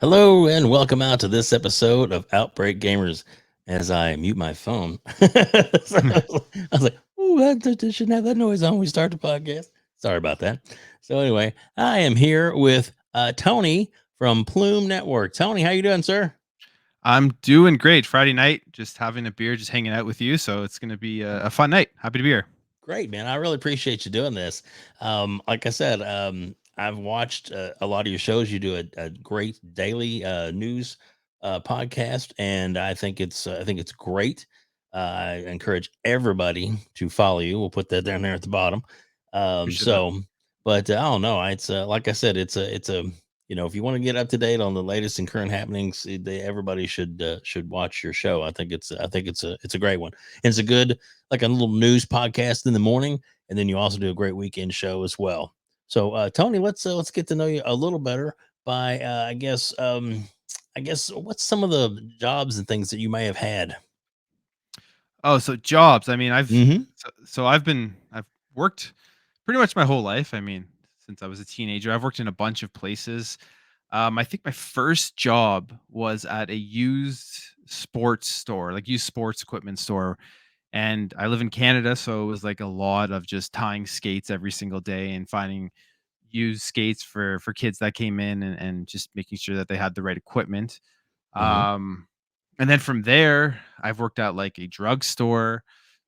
Hello and welcome out to this episode of Outbreak Gamers. As I mute my phone, So I was like, "Ooh, I shouldn't have that noise on when we start the podcast." Sorry about that. So anyway, I am here with Tony from Plume Network. Tony, how you doing, sir? I'm doing great. Friday night, just having a beer, just hanging out with you. So it's going to be a fun night. Happy to be here. Great, man. I really appreciate you doing this. Like I said, I've watched a lot of your shows. You do a great daily news podcast, and I think it's great. I encourage everybody to follow you. We'll put that down there at the bottom. Appreciate that. But I don't know. It's like I said, it's a if you want to get up to date on the latest and current happenings, everybody should watch your show. I think it's a great one. And it's a good like a little news podcast in the morning, and then you also do a great weekend show as well. So, Tony, let's get to know you a little better by, I guess what's some of the jobs and things that you may have had? Oh, so jobs. I mean, Hmm. I've worked pretty much my whole life. I mean, since I was a teenager, I've worked in a bunch of places. I think my first job was at a used sports store, like used sports equipment store. And I live in Canada, so it was like a lot of just tying skates every single day and finding used skates for kids that came in and just making sure that they had the right equipment. Hmm. Um, and then from there, I've worked at like a drugstore,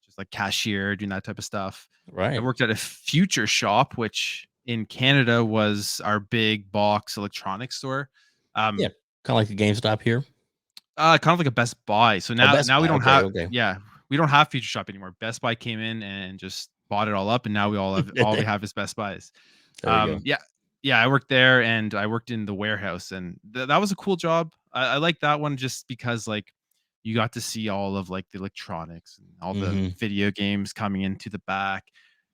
just like cashier, doing that type of stuff. I Right. worked at a future shop, which in Canada was our big box electronics store. Yeah. Um, Kind of like the GameStop here. kind of like a Best Buy. So Oh, now Best now we Buy. don't Okay. have Okay. yeah, we don't have future shop anymore. Best Buy came in and just bought it all up, and now we all we have is Best Buys. There you go. Yeah, yeah, I worked there and I worked in the warehouse, and that was a cool job. I like that one just because like you got to see all of like the electronics and all the Hmm. video games coming into the back.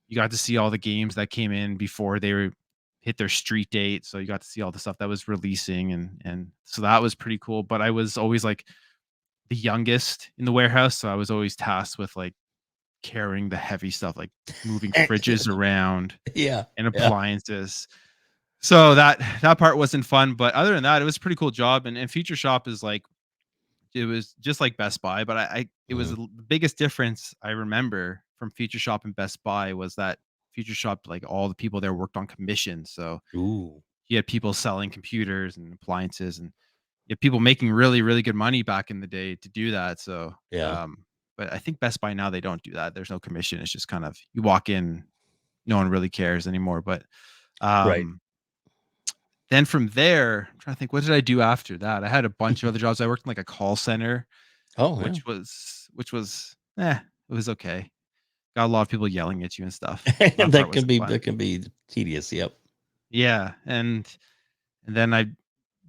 You got to see all the games that came in before they were hit their street date. So you got to see all the stuff that was releasing and so that was pretty cool. But I was always like the youngest in the warehouse, so I was always tasked with like carrying the heavy stuff, like moving fridges around Yeah. and Yeah. appliances. So that part wasn't fun, but other than that, it was a pretty cool job. And Future Shop is like it was just like Best Buy, but I it was Hmm. the biggest difference I remember from Future Shop and Best Buy was that Future Shop, like all the people there worked on commission. So Ooh. you had people selling computers and appliances and you had people making really, really good money back in the day to do that. So Yeah. but I think Best Buy now they don't do that. There's no commission. It's just kind of you walk in, no one really cares anymore. But Right. um then from there, I'm trying to think, what did I do after that? I had a bunch of other jobs. I worked in like a call center, Oh yeah. which was it was okay. Got a lot of people yelling at you and stuff. That part that can wasn't be fun. that can be tedious. Yep. Yeah, and then I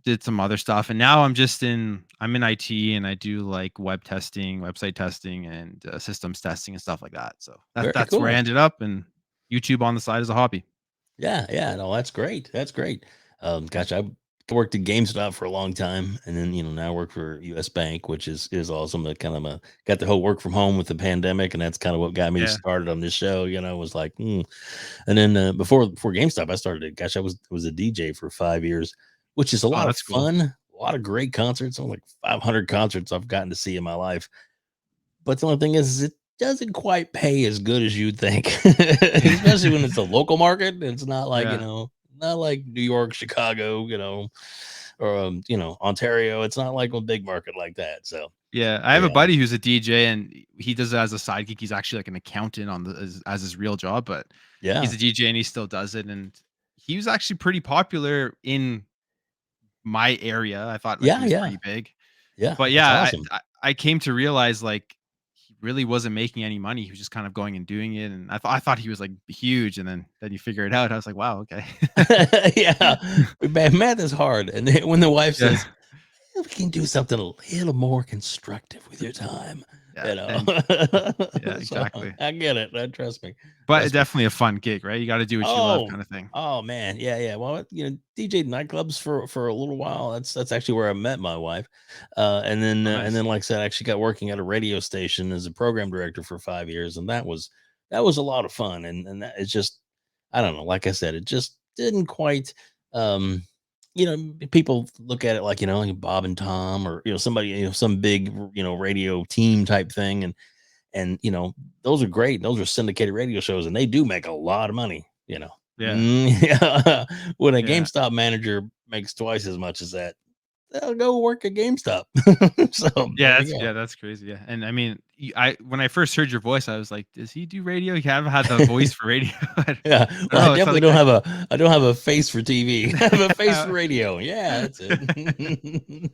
did some other stuff, and now I'm in IT, and I do like web testing, website testing, and systems testing and stuff like that. So Very that's where I cool. ended up, and YouTube on the side as a hobby. Yeah, yeah, no, that's great. That's great. Gosh, I worked at GameStop for a long time, and then now I work for U.S. Bank, which is awesome. That kind of got the whole work from home with the pandemic, and that's kind of what got me Yeah. started on this show. Was like, and then before GameStop, I started. Gosh, I was a DJ for 5 years, which is a Oh, lot of that's cool. fun, a lot of great concerts. Like 500 concerts I've gotten to see in my life. But the only thing is it doesn't quite pay as good as you'd think, especially when it's a local market. It's not like, Yeah. not like New York, Chicago, or, Ontario. It's not like a big market like that. So, Yeah, I have a yeah. buddy who's a DJ, and he does it as a side gig. He's actually like an accountant on the as his real job, but he's Yeah. a DJ and he still does it. And he was actually pretty popular in my area. I thought like he Yeah. was Yeah. pretty big. Yeah. But That's yeah, awesome. I came to realize like he really wasn't making any money. He was just kind of going and doing it, and I thought he was like huge, and then you figure it out. I was like, wow, okay. Yeah. Math is hard. And then when the wife Yeah, says, we can do something a little more constructive with your time, yeah, then yeah, so exactly. I get it. Trust me. But Trust me. definitely a fun gig, right? You got to do what you love, Oh, kind of thing. oh man, yeah, yeah. Well, DJ nightclubs for a little while. That's actually where I met my wife, Oh, and nice. then like I said, I actually got working at a radio station as a program director for 5 years, and that was a lot of fun. And that it's just I don't know. Like I said, it just didn't quite. Um, people look at it like, like Bob and Tom, or somebody, some big, radio team type thing, and those are great. Those are syndicated radio shows, and they do make a lot of money. Yeah. Yeah. When a Yeah. GameStop manager makes twice as much as that, they'll go work at GameStop. So there you go. That's crazy. Yeah, and I mean, I when I first heard your voice, I was like, "Does he do radio?" You haven't had the voice for radio. I Yeah. don't Well, I know. It definitely sounded don't like have I don't have a face for TV. I have a face for a. radio. Yeah, that's it.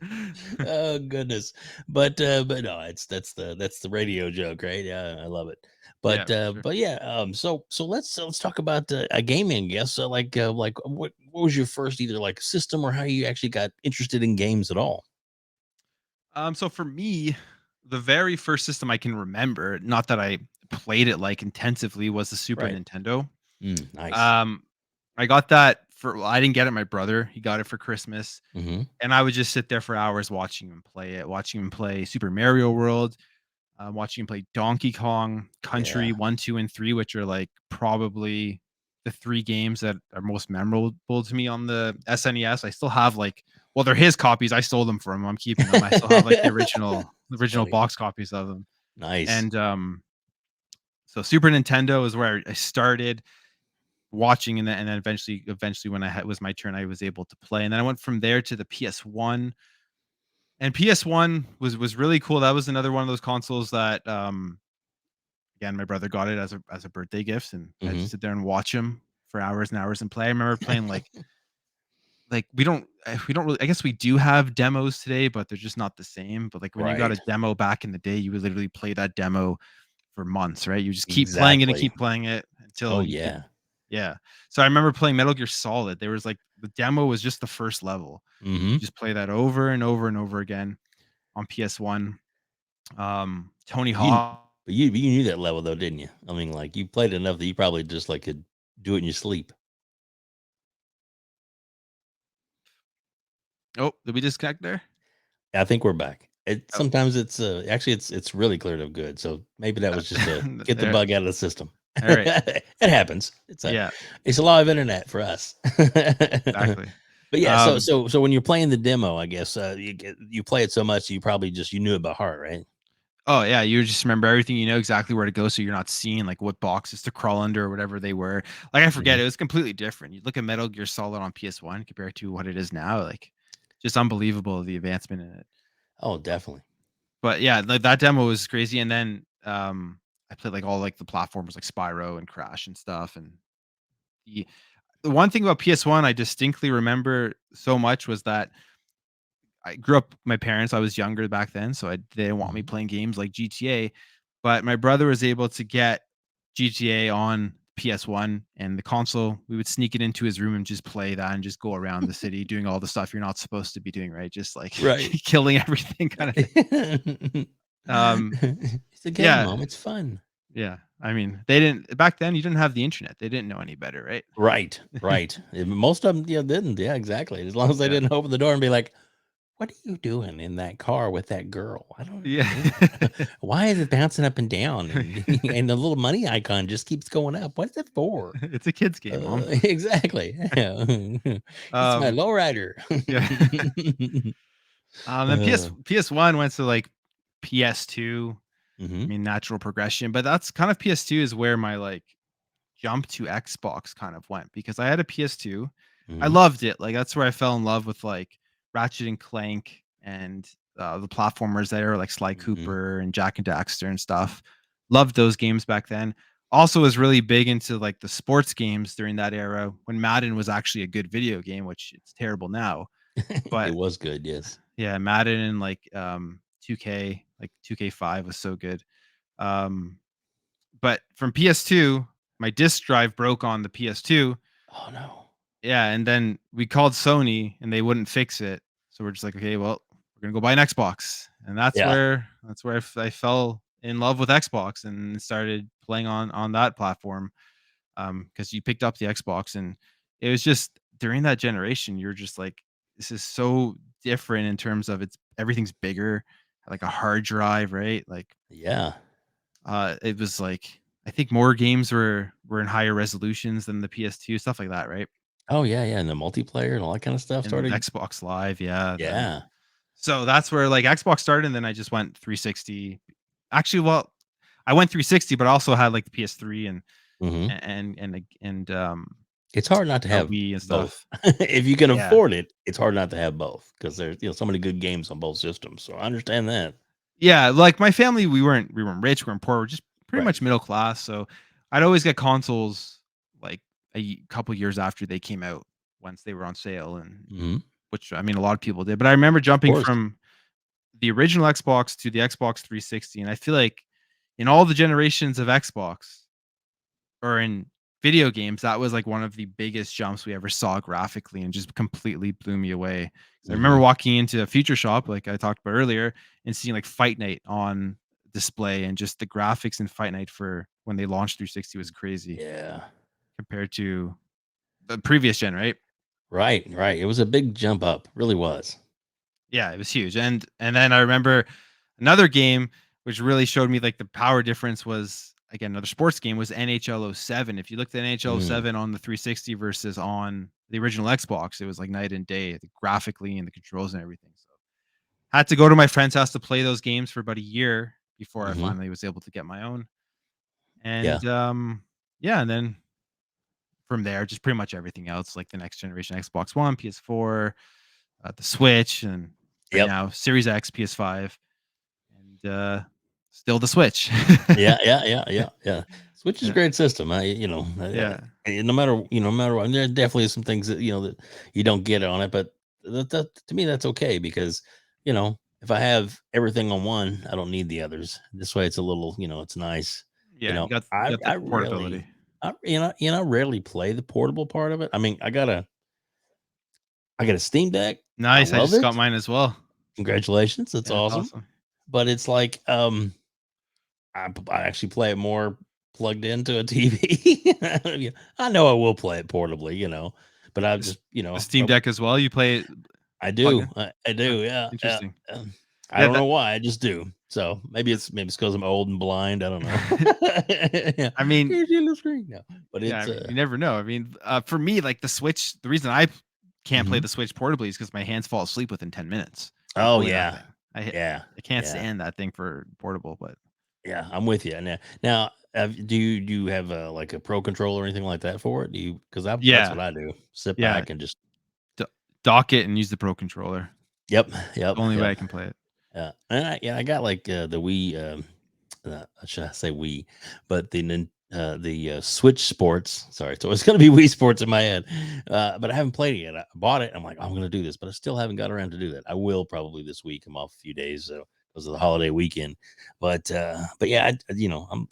Oh goodness. But no, that's the radio joke, right? Yeah, I love it. Yeah, But for uh sure. but yeah, so let's talk about a gaming, I guess. So like what was your first either like system or how you actually got interested in games at all? So for me, the very first system I can remember, not that I played it like intensively, was the Super Right. Nintendo. Nice. Um, I got that for well, I didn't get it. My brother, he got it for Christmas, Mm-hmm. and I would just sit there for hours watching him play it, watching him play Super Mario World, watching him play Donkey Kong Country Yeah. 1, 2, and 3, which are like probably the 3 games that are most memorable to me on the SNES. I still have like well, they're his copies. I stole them from him. I'm keeping them. I still have like the original That's original funny. box copies of them. Nice. And so Super Nintendo is where I started watching, and then eventually when was my turn, I was able to play. And then I went from there to the PS1. And PS1 was really cool. That was another one of those consoles that again, my brother got it as a birthday gift, and I Mm-hmm. just sit there and watch him for hours and hours and play. I remember playing like we don't really I guess we do have demos today, but they're just not the same. But like when you got a Right. demo back in the day, you would literally play that demo for months, right? You just Exactly. keep playing it until Oh you could yeah. yeah. So I remember playing Metal Gear Solid. There was like the demo was just the first level. You Mm-hmm. just play that over and over and over again on PS1. Tony You Hawk. but you knew that level though, didn't you? I mean, like you played enough that you probably just like could do it in your sleep. Oh, did we disconnect there? I think we're back. Oh, Sometimes actually it's really cleared up good. So maybe that was just to get the there. bug out of the system. All right. It happens. Yeah, It's a live internet for us. exactly. But yeah, so Um, so so when you're playing the demo, I guess you play it so much you probably just you knew it by heart, right? oh yeah, you just remember everything. You know exactly where to go, so you're not seeing like what boxes to crawl under or whatever they were. Like I forget, Mhm. it was completely different. You look at Metal Gear Solid on PS1 compared to what it is now, like just unbelievable the advancement in it. Oh, definitely. But yeah, like that demo was crazy. And then I played like all like the platformers like Spyro and Crash and stuff. And the the one thing about PS1 I distinctly remember so much was that I grew up my parents, I was younger back then, so they didn't want me Mhm. playing games like GTA, but my brother was able to get GTA on PS1 and the console. We would sneak it into his room and just play that and just go around the city doing all the stuff you're not supposed to be doing, right? Just like Right. killing everything kind of thing. Um, It's a game, yeah, mom. It's fun. yeah. I mean, they didn't back then, you didn't have the internet. They didn't know any better, right? Right, right. Most of them, didn't. Yeah, exactly. As long as they Yeah. didn't open the door and be like, "What are you doing in that car with that girl? I don't Yeah. understand. Why is it bouncing up and down and and the little money icon just keeps going up? What's it for?" It's a kid's game, mom. Exactly. Yeah. It's my Um, lowrider. yeah. Then Uh, PS1 went to like PS2. I mhm, mean, natural progression, but that's kind of PS2 is where my like jump to Xbox kind of went because I had a PS2. I mhm, loved it. Like that's where I fell in love with like Ratchet and Clank and the platformers there, like Sly mhm. Cooper and Jack and Daxter and stuff. Loved those games back then. Also was really big into like the sports games during that era when Madden was actually a good video game, which it's terrible now. It But was good, yes. yeah, Madden and like 2K, like 2K5 was so good. Um, but from PS2, my disk drive broke on the PS2. Oh, no. Yeah, and then we called Sony and they wouldn't fix it. So we're just like, okay, well, we're gonna go buy an Xbox, and Yeah. that's where I fell in love with Xbox and started playing on that platform. Because you picked up the Xbox and it was just during that generation, you're just like, this is so different in terms of it's everything's bigger, like a hard drive, right? Like Yeah. it was like I think more games were in higher resolutions than the PS2, stuff like that, right? Oh yeah, yeah, and the multiplayer and all that kind of stuff and started. Xbox Live, yeah, then Yeah. so that's where, like, Xbox started, and then I just went 360. Actually, well, I went 360, but I also had, like, the PS3 Hmm. It's hard not to have Wii and both. stuff. If you can Yeah. afford it, it's hard not to have both because there's so many good games on both systems. So I understand that. Yeah, like, my family, we weren't rich, we weren't poor, we're just pretty Right. much middle class, so I'd always get consoles, like, couple years after they came out once they were on sale, and Hmm. which, I mean, a lot of people did, but I remember Of jumping course. from the original Xbox to the Xbox 360, and I feel like in all the generations of Xbox or in video games, that was like one of the biggest jumps we ever saw graphically and just completely blew me away. 'Cause I remember Hmm. walking into a future shop, like I talked about earlier, and seeing like Fight Night on display, and just the graphics in Fight Night for when they launched 360 was crazy Yeah. compared to the previous gen, right? Right. Right. It was a big jump up. Really was. Yeah, it was huge. And then I remember another game which really showed me like the power difference was, again, another sports game, was NHL '07. If you looked at NHL Mm. '07 on the 360 versus on the original Xbox, it was like night and day, graphically and the controls and everything. So had to go to my friend's house to play those games for about a year before I Hmm. finally was able to get my own. Yeah. And yeah, and then from there, just pretty much everything else, like the next generation Xbox One, PS4, the Switch, and right Yep. now Series X, PS5, and still the Switch. Yeah, yeah, yeah, yeah, yeah. Switch is a Yeah, great system. yeah, No matter no matter what, there definitely is some things that that you don't get on it, but to me that's okay because if I have everything on one, I don't need the others. This way, it's a little it's nice. yeah. You got I the portability. rarely, I rarely play the portable part of it. I mean, I got a Steam Deck. I Nice. I love just got it. mine as well. Congratulations, that's Yeah, it's awesome. awesome. But it's like I actually play it more plugged into a TV. Yeah, I know I will play it portably, but I This just, the Steam Deck as well. You play it I plug do, in. I Huh, do, yeah, yeah. interesting. I Yeah, don't that. know why, I just do. So This, maybe it's because I'm old and blind. I don't know. Yeah, I mean, can't see the screen now, but yeah. it's I mean, you never know. I mean, for me, like the Switch, the reason I can't play mhm. the Switch portably is because my hands fall asleep within 10 minutes of Oh holding that yeah, thing. I yeah, I can't yeah, stand that thing for portable, but yeah. I'm with you now. Do you have like a pro controller or anything like that for it? Do you? Because that's yeah, what I do. Sit yeah. back and just Do dock it and use the Pro controller. yep, The yep, only way yep. I can play it. Yeah, I got like the Wii. Should I say Wii? But the Switch Sports. Sorry, it's always going to be Wii Sports in my head. But I haven't played it yet. I bought it. I'm like, I'm going to do this, but I still haven't got around to do that. I will probably this week. I'm off a few days because of the holiday weekend. But yeah,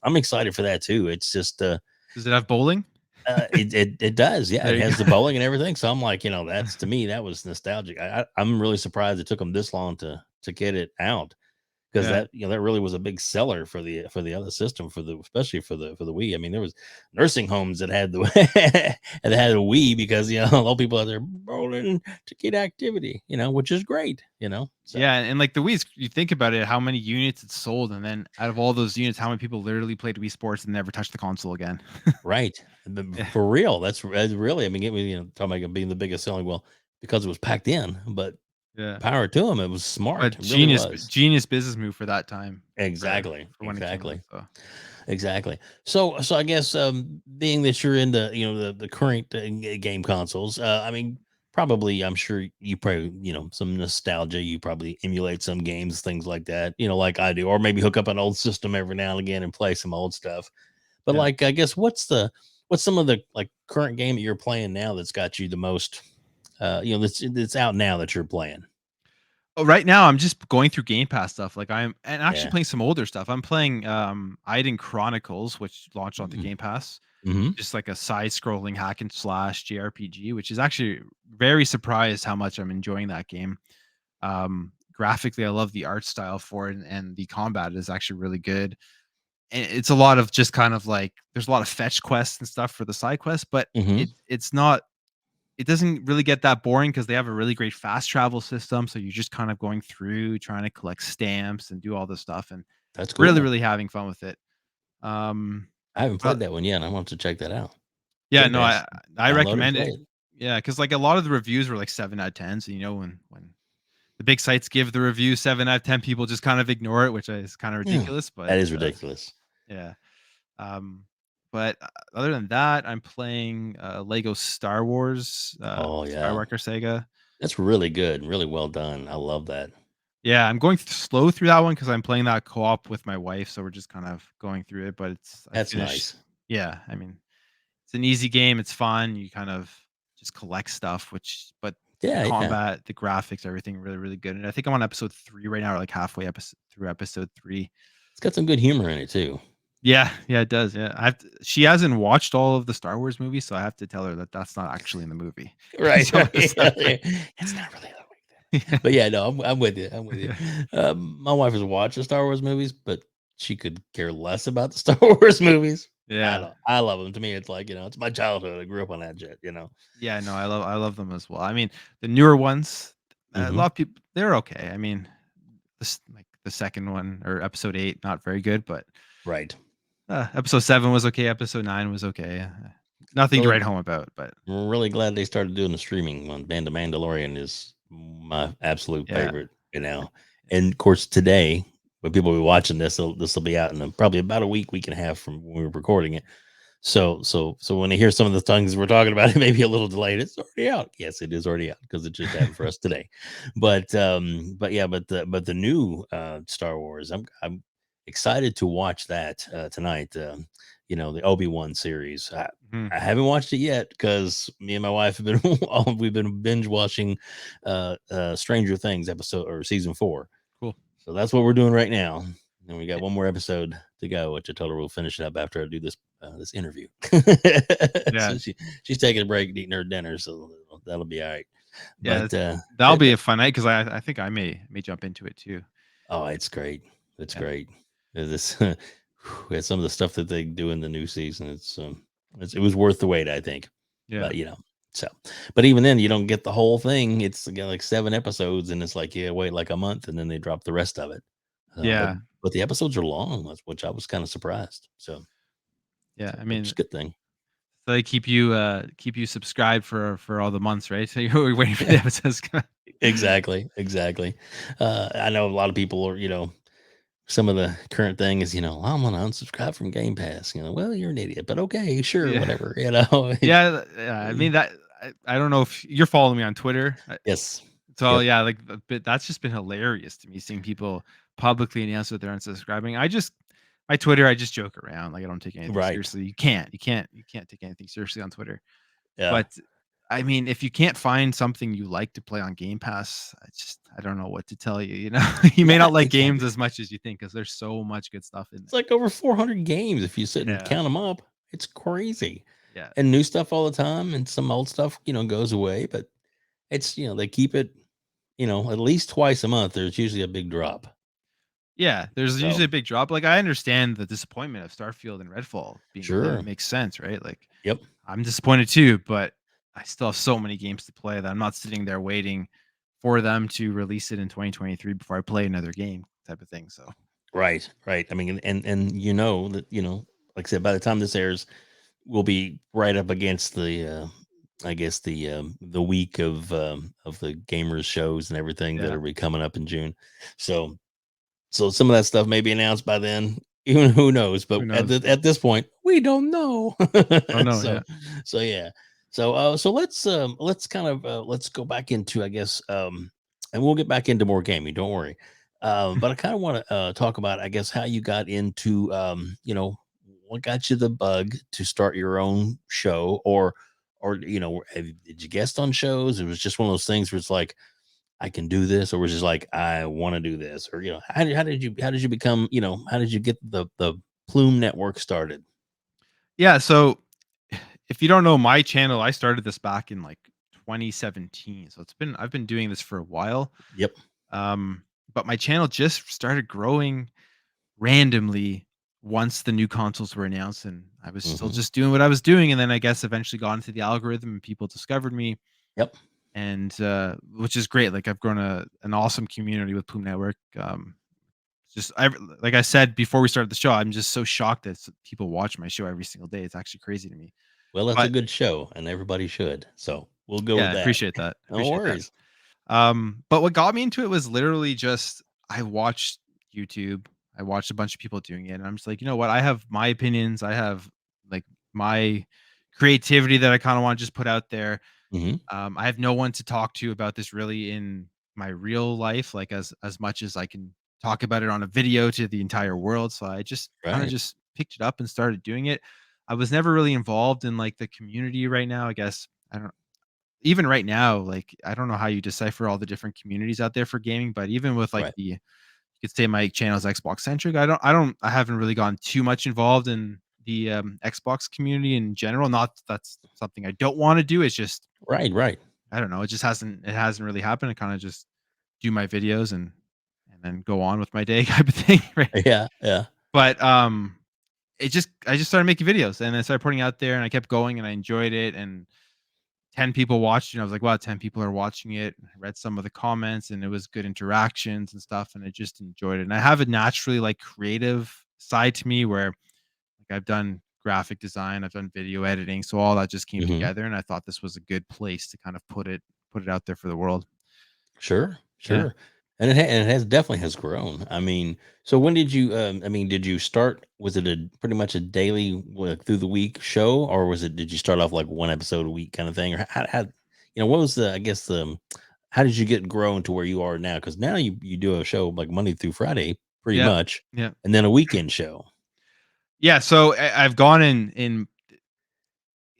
I'm excited for that too. It's just Does it have bowling? it does. Yeah, There it you has the go. bowling and everything. So I'm like, that's to me that was nostalgic. I'm really surprised it took them this long to get it out because Yeah. that really was a big seller for the other system especially for the Wii. I mean, there was nursing homes that had the that had a Wii because a lot of people out there bowling to get activity, which is great, so Yeah, and, like, the Wii's, you think about it, how many units it sold, and then out of all those units, how many people literally played Wii Sports and never touched the console again? right. Yeah. For real. That's really, I mean, it was, talking about it being the biggest selling, well, because it was packed in, but Yeah. power to them. It was smart. But It really was. genius business move for that time Exactly. for when it came out, Exactly. so Exactly. So I guess being that you're into the current game consoles, I mean probably I'm sure you probably some nostalgia. You probably emulate some games, things like that. Like I do, or maybe hook up an old system every now and again and play some old stuff. But yeah. like I guess what's some of the like current game that you're playing now that's got you the most that's out now that you're playing? Oh, right now, I'm just going through Game Pass stuff, like, I'm and actually Yeah. playing some older stuff. I'm playing, Iden Chronicles, which launched onto Mm-hmm. Game Pass. Mm-hmm. Just like a side-scrolling hack and slash JRPG, which is actually very surprised how much I'm enjoying that game. Graphically, I love the art style for it, and the combat is actually really good. And it's a lot of just kind of like there's a lot of fetch quests and stuff for the side quests, but Mm-hmm. it's not it doesn't really get that boring because they have a really great fast travel system. So you're just kind of going through trying to collect stamps and do all this stuff and That's really, cool. really having fun with it. Um, I haven't played but that one yet. I want to check that out. yeah, Game no, Pass. I Download it and recommend play it. it. Yeah, because like a lot of the reviews were like 7 out of 10. So when the big sites give the review 7 out of 10, people just kind of ignore it, which is kind of Yeah, ridiculous. that But is ridiculous. yeah, um, but other than that, I'm playing Lego Star Wars Oh yeah, Skywalker Saga. that's really good, really well done. I love that. Yeah, I'm going slow through that one because I'm playing that co-op with my wife, so we're just kind of going through it. But I That's finished. nice. Yeah, I mean, it's an easy game. It's fun. You kind of just collect stuff, but the Yeah, yeah. combat, the graphics, everything really, really good. And I think I'm on episode 3 right now, or like halfway through episode 3. It's got some good humor in it too. Yeah, yeah, it does. Yeah, she hasn't watched all of the Star Wars movies, so I have to tell her that that's not actually in the movie. Right, Some right. of the stuff. It's not really that way. But yeah, no, I'm with you. I'm with you. Yeah, My wife has watched the Star Wars movies, but she could care less about the Star Wars movies. I yeah, don't. I love them. To me, it's like it's my childhood. I grew up on that shit. yeah. No, I love them as well. I mean, the newer ones, a Hmm. lot of people they're okay. I mean, this like the second one or episode 8, not very good, but Right. episode 7 was okay. Episode 9 was okay. Nothing to Really, write home about, but I'm really glad they started doing the streaming one. Man, The Mandalorian is my absolute yeah, favorite. And of course today, when people will be watching this will be out in probably about a week and a half from when we were recording it. So when I hear some of the things we're talking about, it may be a little delayed. It's already out. Yes, it is already out because it just happened for us today. But yeah, but the new Star Wars, I'm excited to watch that tonight. The Obi-Wan series. mhm, I haven't watched it yet because me and my wife have been we've been binge watching Stranger Things episode or season 4. cool. So that's what we're doing right now. And we got one more episode to go, which I told her we'll finish it up after I do this interview. Yeah, So she's taking a break and eating her dinner, so that'll be all right. yeah, But that'll be a fun night because I think I may jump into it too. oh, it's great. It's Yeah, great. This some of the stuff that they do in the new season. It was worth the wait, I think. yeah, But so but even then, you don't get the whole thing. It's got like 7 episodes, and it's like wait like a month, and then they drop the rest of it. But yeah, but the episodes are long, which I was kind of surprised. So, yeah. I which is mean, a good thing. so they keep you subscribed for all the months, right? So you're waiting for the Yeah, episodes. exactly, exactly. I know a lot of people are, some of the current thing is, I'm gonna unsubscribe from Game Pass. Well, you're an idiot, but okay, sure, Yeah, whatever. yeah, yeah. I mean that. I don't know if you're following me on Twitter. Yes, So yep, yeah, like but that's just been hilarious to me seeing people publicly announce that they're unsubscribing. My Twitter, I just joke around. Like I don't take anything right, seriously. You can't take anything seriously on Twitter. yeah, But I mean, if you can't find something you like to play on Game Pass, I don't know what to tell you. You may yeah, not like games exactly. as much as you think because there's so much good stuff in It's like over 400 games if you sit there. and Yeah, count them up. It's crazy, yeah, and new stuff all the time, and some old stuff, goes away, but it's they keep it, at least twice a month. There's usually a big drop. yeah. There's So usually a big drop. Like I understand the disappointment of Starfield and Redfall being gone. It sure, makes sense, right? Like yep. I'm disappointed too, but I still have so many games to play that I'm not sitting there waiting for them to release it in 2023 before I play another game type of thing. So Right, right. I mean, and that like I said, by the time this airs, we'll be right up against I guess the week of the gamers shows and everything yeah, that'll be coming up in June. So some of that stuff may be announced by then. Even who knows? But who knows? at this point, we don't know. Don't know. so Yeah, so yeah. So let's kind of let's go back into, I guess, and we'll get back into more gaming. Don't worry. But I kind of want to talk about, I guess, how you got into what got you the bug to start your own show, or did you guest on shows? It was just one of those things where it's like, I can do this, or was just like, I want to do this, or how did you become, how did you get the Plume Network started? yeah. So if you don't know my channel, I started this back in like 2017. So I've been doing this for a while. Yep. Um, but my channel just started growing randomly once the new consoles were announced, and I was still Hmm. just doing what I was doing, and then I guess eventually got into the algorithm and people discovered me, Yep. and which is great. Like I've grown an awesome community with Plume Network. Just like I said before we started the show, I'm just so shocked that people watch my show every single day. It's actually crazy to me. Well, that's a But good show, and everybody should. So We'll go Yeah, with I that. appreciate that. No Appreciate that. worries. But what got me into it was literally just I watched YouTube. I watched a bunch of people doing it, and I'm just like, you know what? I have my opinions. I have like my creativity that I kind of want to just put out there. Hmm. I have no one to talk to about this really in my real life, like as much as I can talk about it on a video to the entire world. So I just kind of Right. just picked it up and started doing it. I was never really involved in like the community right now. I guess I don't even right now, like I don't know how you decipher all the different communities out there for gaming, but even with like Right. the you could say my channel is Xbox centric. I haven't really gotten too much involved in the Xbox community in general. Not that that's something I don't want to do. It's just Right. Right. I don't know. It hasn't really happened. I kind of just do my videos and then go on with my day type of thing, right? Yeah. Yeah. But I just started making videos and I started putting out there and I kept going and I enjoyed it and 10 people watched it, and I was like, "Wow, 10 people are watching it." I read some of the comments, and it was good interactions and stuff, and I just enjoyed it. And I have a naturally, like, creative side to me where, like, I've done graphic design, I've done video editing, so all that just came Hmm. together, and I thought this was a good place to kind of put it out there for the world. Sure, Yeah. sure. And it has definitely has grown. I mean, so when did you I mean, did you start, was it a pretty much a daily, like, through the week show, or was it, did you start off like one episode a week kind of thing, or how what was the, I guess, the how did you get grown to where you are now? Cuz now you do a show like Monday through Friday pretty Yeah. much, Yeah. and then a weekend show. Yeah, so I've gone in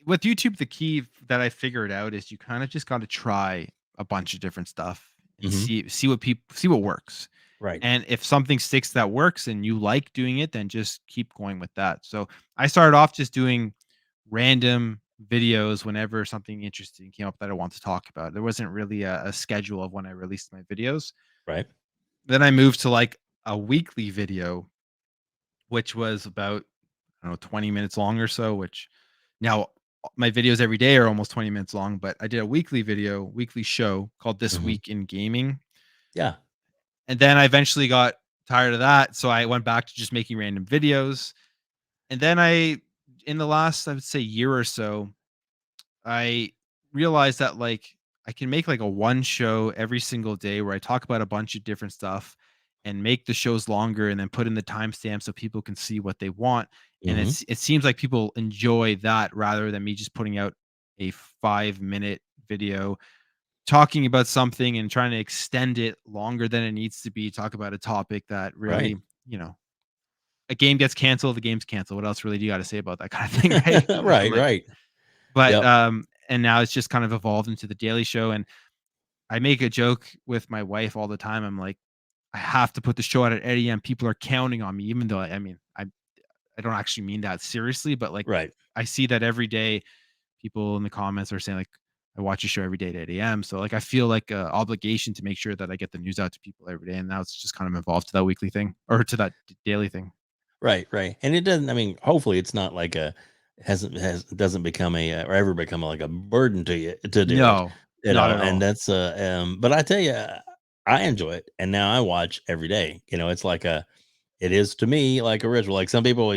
with YouTube, the key that I figured out is you kind of just got to try a bunch of different stuff and Mhm. see what works. Right. And if something sticks that works and you like doing it, then just keep going with that. So I started off just doing random videos whenever something interesting came up that I want to talk about. There wasn't really a schedule of when I released my videos. Right. Then I moved to like a weekly video, which was about, I don't know, 20 minutes long or so, which now my videos every day are almost 20 minutes long, but I did a weekly show called This Mhm. Week in Gaming. Yeah. And then I eventually got tired of that. So I went back to just making random videos. And then in the last, I would say, year or so, I realized that like I can make like a one show every single day where I talk about a bunch of different stuff and make the shows longer and then put in the timestamp so people can see what they want. And Mhm. it seems like people enjoy that rather than me just putting out a 5 minute video talking about something and trying to extend it longer than it needs to be, talk about a topic that Right. really, you know, a game gets canceled, the game's canceled. What else really do you got to say about that kind of thing, right? Right, Like, right. but Yep. and now it's just kind of evolved into the daily show. And I make a joke with my wife all the time. I'm like, I have to put the show out at 8 a.m. People are counting on me, even though I mean, I don't actually mean that seriously, but like Right. I see that every day. People in the comments are saying like, I watch your show every day at 8 a.m. So like I feel like a obligation to make sure that I get the news out to people every day. And now it's just kind of evolved to that weekly thing or to that daily thing. Right, right. And it doesn't, I mean, hopefully it's not like a, doesn't become a, or ever become like a burden to you to do it, No, not at and all. that's but I tell you, I enjoy it, and now I watch every day. It's like a, it is to me like a ritual. Like some people,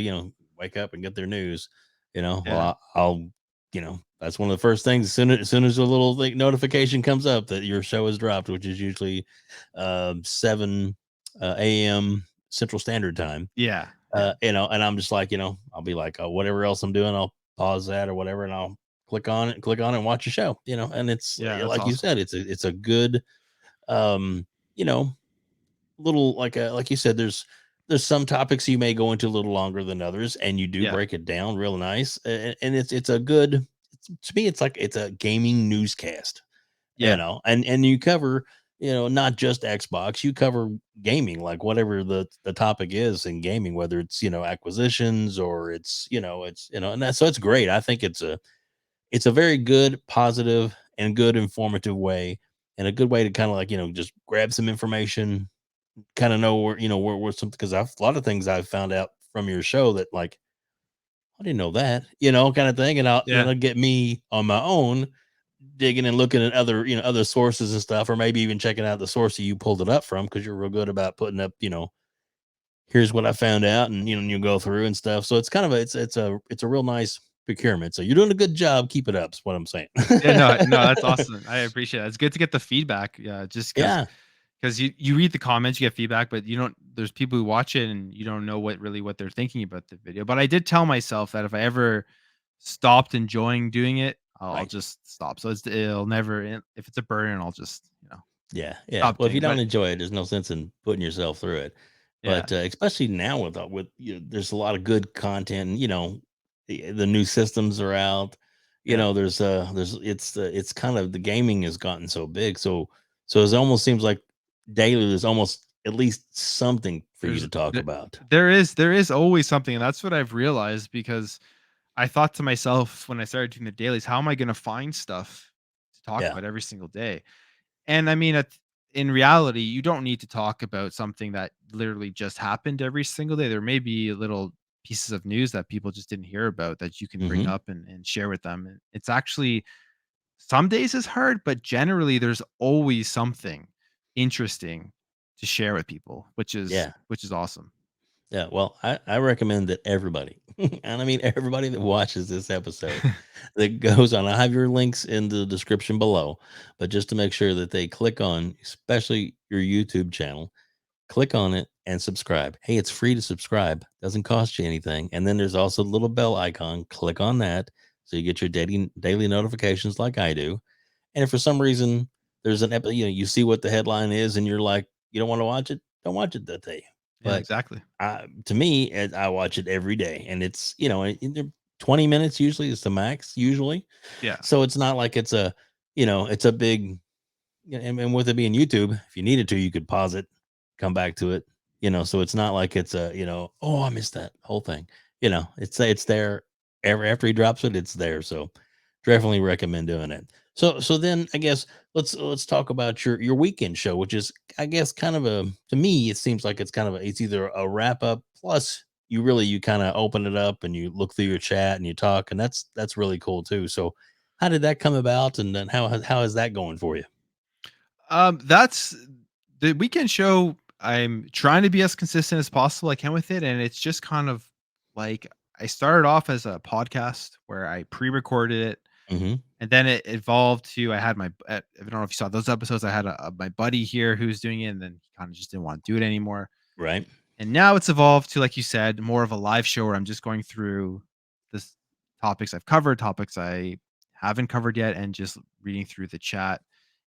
wake up and get their news, well, Yeah. I'll, that's one of the first things as soon as a little like notification comes up that your show is dropped, which is usually 7 a.m. Central Standard Time. Yeah. Yeah. And I'm just like, I'll be like, oh, whatever else I'm doing, I'll pause that or whatever, and I'll click on it and watch a show, and it's Yeah. That's like you awesome. said, it's a good, um, you know, little, like you said, there's some topics you may go into a little longer than others, and you do Yeah. break it down real nice, and it's a good, to me, it's like it's a gaming newscast, Yeah. and you cover, not just Xbox, you cover gaming, like whatever the topic is in gaming, whether it's, acquisitions, or and that's, so it's great. I think it's a very good, positive, and good informative way, and a good way to kind of like, just grab some information, kind of know where, where something, because I've a lot of things I've found out from your show that, like, I didn't know that, kind of thing, and Yeah. it'll get me on my own digging and looking at other, other sources and stuff, or maybe even checking out the source that you pulled it up from, because you're real good about putting up, here's what I found out, and you go through and stuff. So it's kind of it's a real nice procurement. So you're doing a good job. Keep it up. Is what I'm saying. Yeah, no, that's awesome. I appreciate it. It's good to get the feedback. Yeah, just because Yeah, you read the comments, you get feedback, but you don't. There's people who watch it and you don't know what they're thinking about the video. But I did tell myself that if I ever stopped enjoying doing it, I'll right. just stop. So it'll never. If it's a burden, I'll just Yeah, yeah. stop Well, if doing you it. don't But enjoy it, there's no sense in putting yourself through it. yeah, But especially now with there's a lot of good content. And, the new systems are out. yeah. There's it's kind of the gaming has gotten so big. So it almost seems like daily there's almost at least something for you There's to talk there, about. there is always something, and that's what I've realized because I thought to myself when I started doing the dailies, how am I going to find stuff to talk Yeah. about every single day? And I mean, in reality, you don't need to talk about something that literally just happened every single day. There may be little pieces of news that people just didn't hear about that you can bring Hmm. up and share with them. And it's actually some days is hard, but generally there's always something interesting to share with people, Yeah. which is awesome. Yeah, well, I recommend that everybody, and I mean everybody that watches this episode, that goes on. I have your links in the description below, but just to make sure that they click on, especially your YouTube channel, click on it and subscribe. Hey, it's free to subscribe, doesn't cost you anything. And then there's also the little bell icon. Click on that so you get your daily notifications like I do. And if for some reason there's you see what the headline is, and you're like, you don't want to watch it, don't watch it that day. Yeah, But exactly. to me, I watch it every day, and it's 20 minutes usually is the max usually. Yeah. So it's not like it's a big, and with it being YouTube, if you needed to, you could pause it, come back to it. So it's not like it's oh, I missed that whole thing. It's there every after he drops it, it's there. So definitely recommend doing it. So then I guess let's talk about your weekend show, which is I guess kind of to me it seems like it's either a wrap up plus you kind of open it up and you look through your chat and you talk, and that's really cool too. So how did that come about, and then how is that going for you? That's the weekend show. I'm trying to be as consistent as possible I can with it, and it's just kind of like I started off as a podcast where I pre-recorded it, Hmm. and then it evolved to I had I don't know if you saw those episodes. I had my buddy here who's doing it, and then he kind of just didn't want to do it anymore. Right. And now it's evolved to, like you said, more of a live show where I'm just going through this topics I've covered, topics I haven't covered yet, and just reading through the chat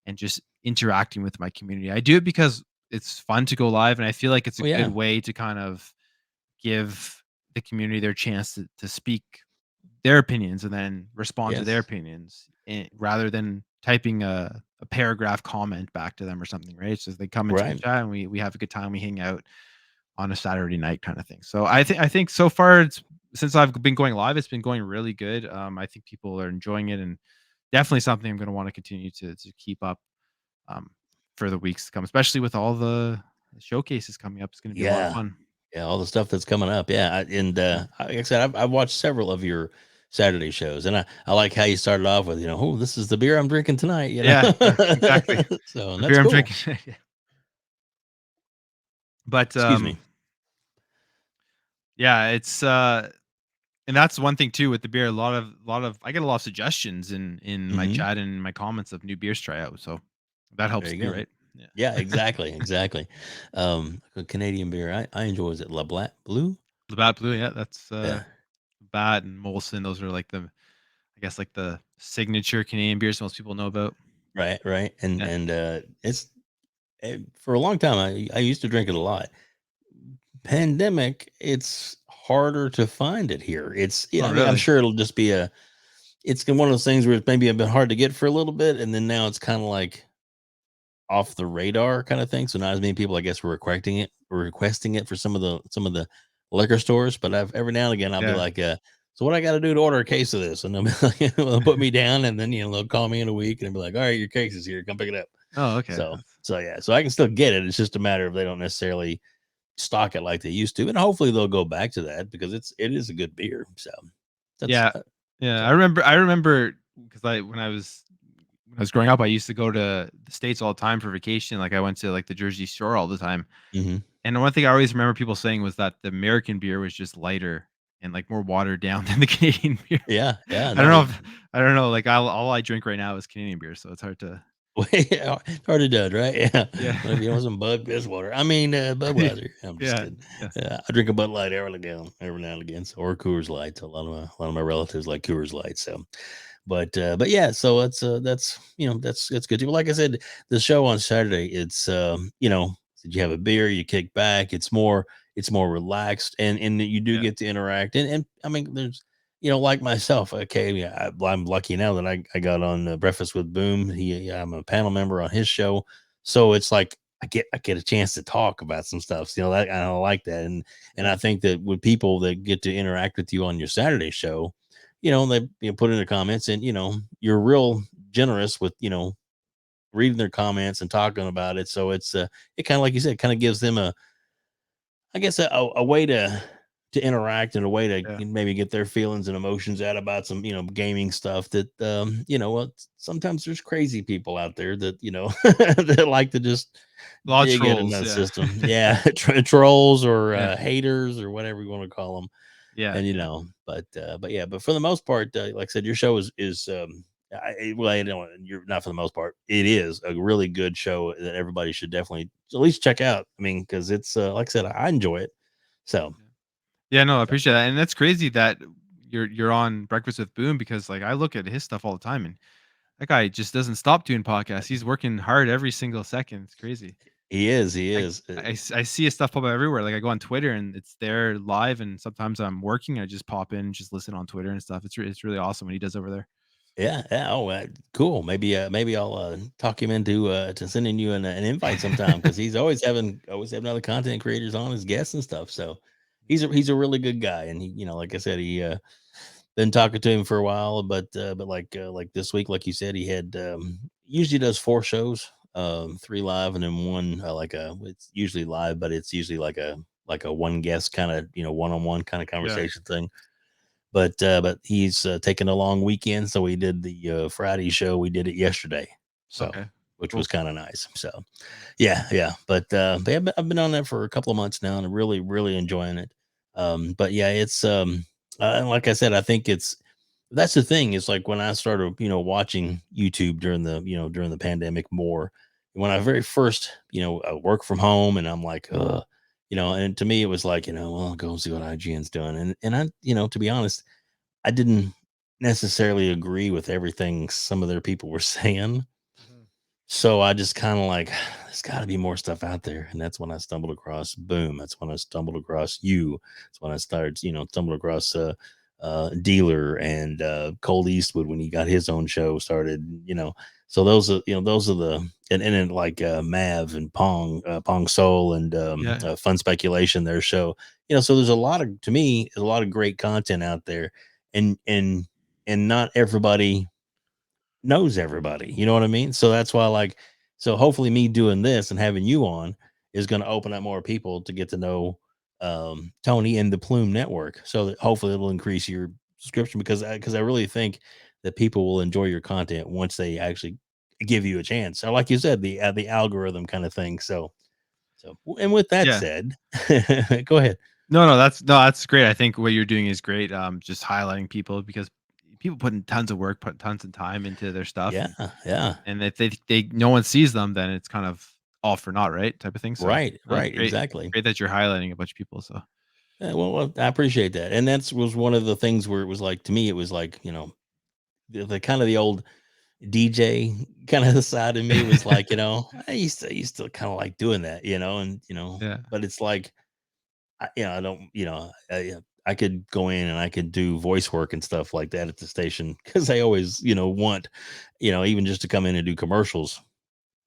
and just interacting with my community. I do it because it's fun to go live, and I feel like it's a Oh good yeah. way to kind of give the community their chance to speak their opinions and then respond to their Yes. opinions rather than typing a paragraph comment back to them or something, right? So they come into the Right. chat and we have a good time, we hang out on a Saturday night kind of thing. So I think so far it's since I've been going live, it's been going really good. I think people are enjoying it and definitely something I'm going to want to continue to keep up um, for the weeks to come, especially with all the showcases coming up. It's going to be a lot of Yeah. fun. Yeah. All the stuff that's coming up. Yeah. And Yeah. like I said, I've watched several of your Saturday shows, and I like how you started off with, oh, this is the beer I'm drinking tonight. Yeah, exactly. So The that's beer I'm cool. drinking. Yeah. But Excuse me. yeah, it's and that's one thing too with the beer. A lot of I get a lot of suggestions in my Hmm. chat and my comments of new beers to try out. So that There helps you too, go. right? Yeah. Yeah. Exactly. Exactly. A Canadian beer I enjoy. Is it La Black Blue? Labatt Blue, yeah, that's Yeah. Labatt and Molson. Those are like I guess like the signature Canadian beers most people know about. Right. Right. And Yeah. it's for a long time I used to drink it a lot. Pandemic, it's harder to find it here. Oh, I mean, I'm really? sure it'll just be it's one of those things where it's maybe a bit hard to get for a little bit, and then now it's kind of like off the radar kind of thing. So not as many people, I guess, were requesting it for some of the liquor stores. But every now and again I'll be Yeah. like, so what I got to do to order a case of this? And they'll be like, they'll put me down, and then they'll call me in a week and they'll be like, all right, your case is here, come pick it up. Oh, okay. So yeah, so I can still get it. It's just a matter of they don't necessarily stock it like they used to, and hopefully they'll go back to that because it is a good beer. So that's Yeah. Yeah. so I remember because when I was growing up, I used to go to the States all the time for vacation. Like I went to like the Jersey Shore all the time. mhm. And the one thing I always remember people saying was that the American beer was just lighter and like more watered down than the Canadian beer. Yeah, yeah, I don't no, know if I don't know. Like all I drink right now is Canadian beer, so it's hard to. yeah, hard to do, right? Yeah. Yeah. Whenever you want some Bud Piss water. I mean, Budweiser. I'm just Yeah. kidding. Yes. Yeah, I drink a Bud Light every now and again, or Coors Light. A lot of my relatives like Coors Light. So, but yeah, so that's that's good too. Like I said, the show on Saturday, it's you have a beer, you kick back. It's more relaxed, and you do Yeah. get to interact. And I mean, there's like myself. Okay, yeah, I'm lucky now that I got on Breakfast with Boom. I'm a panel member on his show, so it's like I get a chance to talk about some stuff. That I like that, and Yeah. I think that with people that get to interact with you on your Saturday show, they put in the comments, and you're real generous with reading their comments and talking about it. So it kind of, like you said, kind of gives them I guess a way to interact, and a way to Yeah. maybe get their feelings and emotions out about some gaming stuff that what sometimes there's crazy people out there that that like to just A lot of dig in trolls. that Yeah. system. Yeah, trolls or Yeah. haters or whatever you want to call them. Yeah. And Yeah. but yeah, but for the most part, like I said, your show is well, I don't, you're not, for the most part, it is a really good show that everybody should definitely at least check out. I mean, because it's like I said, I enjoy it. So, Yeah. Yeah, no, I so appreciate that, and that's crazy that you're on Breakfast with Boom because, like, I look at his stuff all the time, and that guy just doesn't stop doing podcasts. He's working hard every single second. It's crazy. he Like, is. I see his stuff pop up everywhere. Like, I go on Twitter and it's there live, and sometimes I'm working, I just pop in and just listen on Twitter and stuff. It's really awesome what he does over there. Yeah, yeah. Oh, cool. Maybe I'll talk him into to sending you an invite sometime, because he's always having other content creators on as guests and stuff. So he's a really good guy, and he, like I said, he been talking to him for a while, but like this week, like you said, he had usually does 4 shows, 3 live and then one it's usually live, but it's usually like a one guest kind of one on one kind of Yeah. conversation thing. But he's taking a long weekend, so we did the Friday show. We did it yesterday, so Okay. which was Cool. kind of nice. So yeah, yeah. But yeah, I've been on that for a couple of months now, and really, really enjoying it. But yeah, it's and like I said, I think that's the thing. Is like when I started, watching YouTube during the pandemic more. When I very first, I work from home, and I'm like, and to me it was like, well, go see what IGN's doing, and I, to be honest, I didn't necessarily agree with everything some of their people were saying. Mhm. So I just kind of like, there's got to be more stuff out there, and that's when I stumbled across Boom. That's when I stumbled across you. That's when I started, stumbled across Dealer and Cold Eastwood when he got his own show started. So those are the and then like Mav and Pong Soul and Yeah. Fun Speculation, their show. So there's a lot of to me, there's a lot of great content out there, and not everybody knows everybody. You know what I mean? So that's why, like, so hopefully me doing this and having you on is going to open up more people to get to know Tony and the Plume Network. So that hopefully it'll increase your subscription, because I really think that people will enjoy your content once they actually give you a chance. So like you said, the algorithm kind of thing. So and with that Yeah. said, go ahead. That's great. I think what you're doing is great. Just highlighting people because people put in tons of work, put tons of time into their stuff, Yeah, yeah. and if they no one sees them, then it's kind of all for naught, right? Type of thing. So Right, no, it's right, exactly. great that you're highlighting a bunch of people. So Well, I appreciate that, and that's was one of the things where it was like, to me, it was like, the kind of the old DJ kind of the side of me was like, I used to kind of like doing that, and yeah, but it's like, I don't, I could go in and I could do voice work and stuff like that at the station, because they always, want, even just to come in and do commercials,